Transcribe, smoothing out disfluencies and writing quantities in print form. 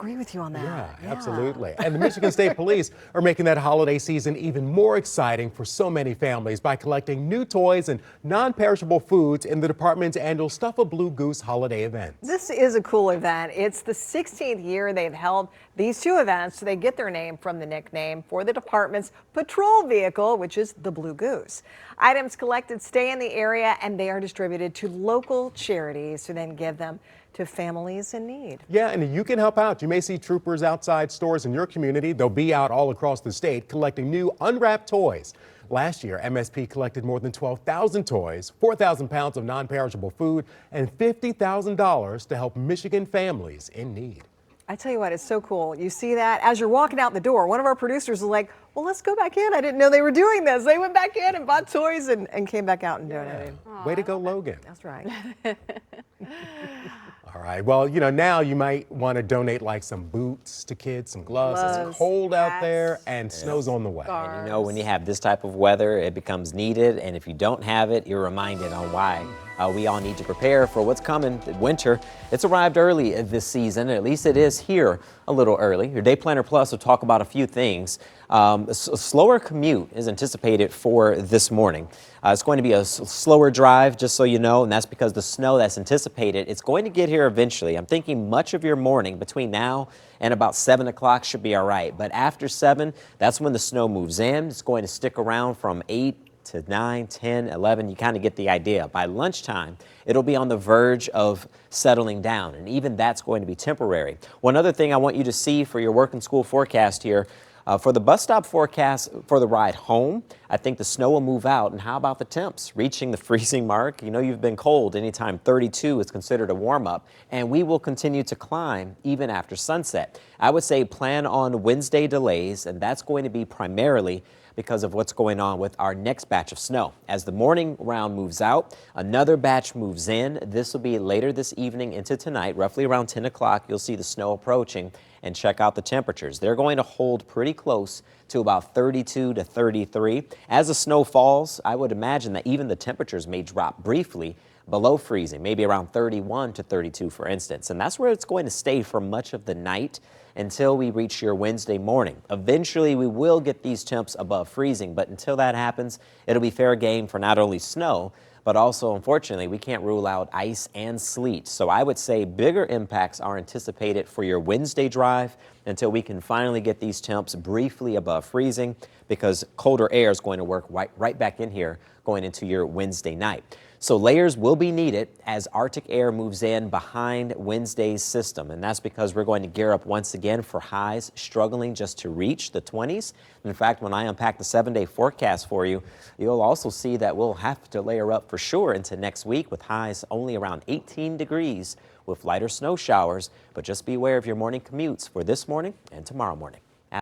agree with you on that. Yeah, absolutely. And the Michigan State Police are making that holiday season even more exciting for so many families by collecting new toys and non-perishable foods in the department's annual Stuff a Blue Goose holiday event. This is a cool event. It's the 16th year they've held these two events. They get their name from the nickname for the department's patrol vehicle, which is the Blue Goose. Items collected stay in the area and they are distributed to local charities to then give them to families in need. Yeah, and you can help out. You may see troopers outside stores in your community. They'll be out all across the state collecting new unwrapped toys. Last year, MSP collected more than 12,000 toys, 4,000 pounds of non-perishable food, and $50,000 to help Michigan families in need. I tell you what, it's so cool. You see that as you're walking out the door. One of our producers was like, well, let's go back in. I didn't know they were doing this. They went back in and bought toys and came back out and donated. Way to go, Logan. That's right. All right. Well, now you might want to donate like some boots to kids, some gloves. It's cold out there and snow's on the way. And when you have this type of weather, it becomes needed. And if you don't have it, you're reminded on why we all need to prepare for what's coming. Winter, it's arrived early this season. At least it is here a little early. Your Day Planner Plus will talk about a few things. A slower commute is anticipated for this morning. It's going to be a slower drive, just so you know, and that's because the snow that's anticipated, it's going to get here eventually. I'm thinking much of your morning between now and about 7 o'clock should be all right. But after 7, that's when the snow moves in. It's going to stick around from 8 to 9, 10, 11, you kind of get the idea. By lunchtime, it'll be on the verge of settling down, and even that's going to be temporary. One other thing I want you to see for your work and school forecast here, for the bus stop forecast for the ride home, I think the snow will move out. And how about the temps reaching the freezing mark? You know you've been cold. Anytime 32 is considered a warm up, and we will continue to climb even after sunset. I would say plan on Wednesday delays, and that's going to be primarily because of what's going on with our next batch of snow. As the morning round moves out, another batch moves in. This will be later this evening into tonight, roughly around 10 o'clock. You'll see the snow approaching, and check out the temperatures. They're going to hold pretty close to about 32 to 33. As the snow falls, I would imagine that even the temperatures may drop briefly below freezing, maybe around 31 to 32, for instance. And that's where it's going to stay for much of the night until we reach your Wednesday morning. Eventually, we will get these temps above freezing, but until that happens, it'll be fair game for not only snow, but also, unfortunately, we can't rule out ice and sleet. So I would say bigger impacts are anticipated for your Wednesday drive until we can finally get these temps briefly above freezing, because colder air is going to work right back in here going into your Wednesday night. So layers will be needed as Arctic air moves in behind Wednesday's system. And that's because we're going to gear up once again for highs struggling just to reach the 20s. In fact, when I unpack the 7-day forecast for you, you'll also see that we'll have to layer up for sure into next week with highs only around 18 degrees with lighter snow showers. But just beware of your morning commutes for this morning and tomorrow morning.